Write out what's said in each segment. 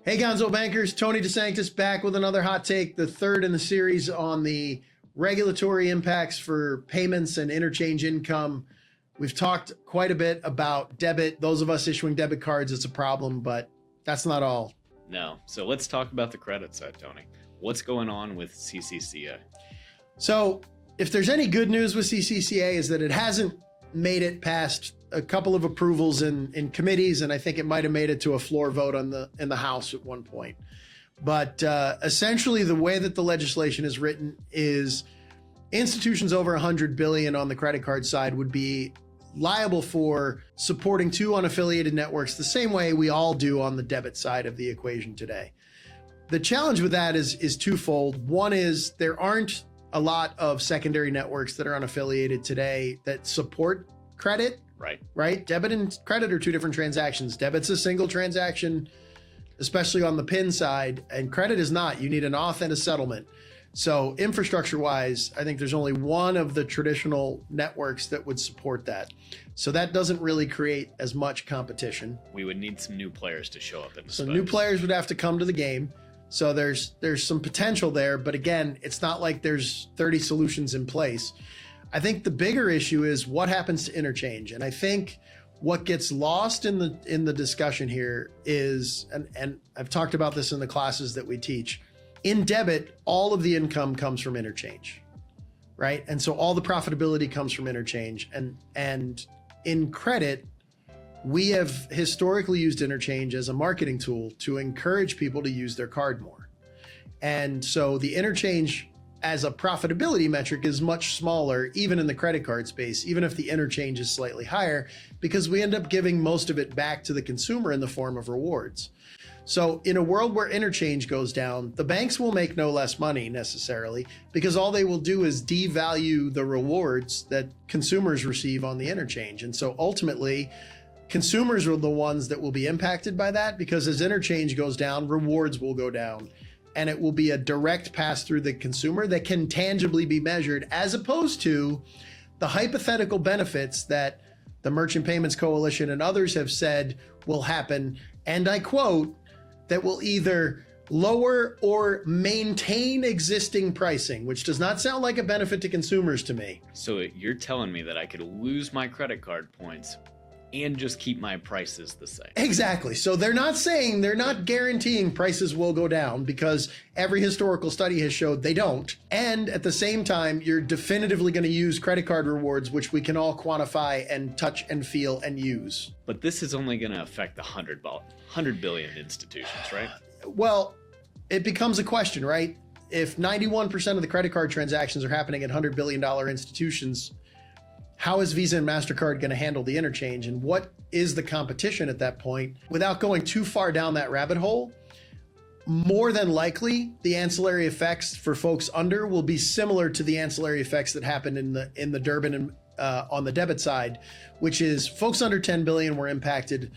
Hey Gonzo Bankers, Tony DeSantis back with another hot take, the third in the series on the regulatory impacts for payments and interchange income. We've talked quite a bit about debit. Those of us issuing debit cards, it's a problem, but that's not all. No. So let's talk about the credit side, Tony. What's going on with CCCA? So if there's any good news with CCCA is that it hasn't made it past a couple of approvals in committees, and I think it might have made it to a floor vote in the House at one point. But essentially, the way that the legislation is written is institutions over $100 billion on the credit card side would be liable for supporting two unaffiliated networks the same way we all do on the debit side of the equation today. The challenge with that is twofold. One is there aren't a lot of secondary networks that are unaffiliated today that support credit. Right? Debit and credit are two different transactions. Debit's a single transaction, especially on the PIN side, and credit is not. You need an auth and a settlement. So infrastructure-wise, I think there's only one of the traditional networks that would support that. So that doesn't really create as much competition. We would need some new players to show up in the So space. new players would have to come to the game. So there's some potential there, but again, it's not like there's 30 solutions in place. I think the bigger issue is what happens to interchange. And I think what gets lost in the discussion here is, and I've talked about this in the classes that we teach, in debit, all of the income comes from interchange, right? And so all the profitability comes from interchange. And in credit, we have historically used interchange as a marketing tool to encourage people to use their card more. And so the interchange as a profitability metric is much smaller, even in the credit card space, even if the interchange is slightly higher, because we end up giving most of it back to the consumer in the form of rewards. So in a world where interchange goes down, the banks will make no less money necessarily, because all they will do is devalue the rewards that consumers receive on the interchange. And so ultimately, consumers are the ones that will be impacted by that, because as interchange goes down, rewards will go down. And it will be a direct pass through the consumer that can tangibly be measured, as opposed to the hypothetical benefits that the Merchant Payments Coalition and others have said will happen. And I quote, that will either lower or maintain existing pricing, which does not sound like a benefit to consumers to me. So you're telling me that I could lose my credit card points and just keep my prices the same. Exactly. So they're not guaranteeing prices will go down, because every historical study has showed they don't. And at the same time, you're definitively going to use credit card rewards, which we can all quantify and touch and feel and use. But this is only going to affect the 100 billion institutions, right? Well, it becomes a question, right? If 91% of the credit card transactions are happening at $100 billion institutions, how is Visa and Mastercard going to handle the interchange, and what is the competition at that point? Without going too far down that rabbit hole, more than likely the ancillary effects for folks under will be similar to the ancillary effects that happened in the Durbin and on the debit side, which is folks under 10 billion were impacted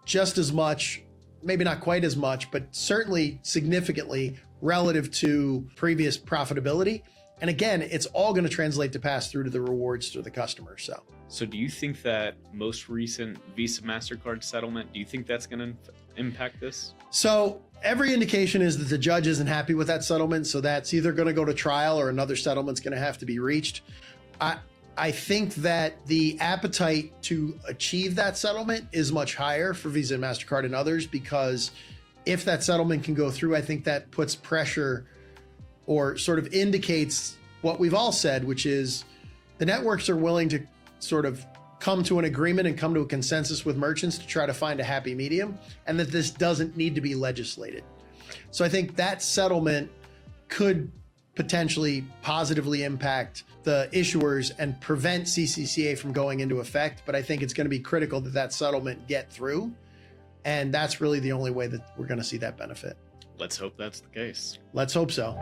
just as much, maybe not quite as much, but certainly significantly relative to previous profitability. And again, it's all going to translate to pass through to the rewards to the customer. So do you think that most recent Visa MasterCard settlement, do you think that's going to impact this? So every indication is that the judge isn't happy with that settlement. So that's either going to go to trial or another settlement's going to have to be reached. I think that the appetite to achieve that settlement is much higher for Visa and Mastercard and others, because if that settlement can go through, I think that puts pressure, or sort of indicates what we've all said, which is the networks are willing to sort of come to an agreement and come to a consensus with merchants to try to find a happy medium, and that this doesn't need to be legislated. So I think that settlement could potentially positively impact the issuers and prevent CCCA from going into effect. But I think it's going to be critical that that settlement get through. And that's really the only way that we're going to see that benefit. Let's hope that's the case. Let's hope so.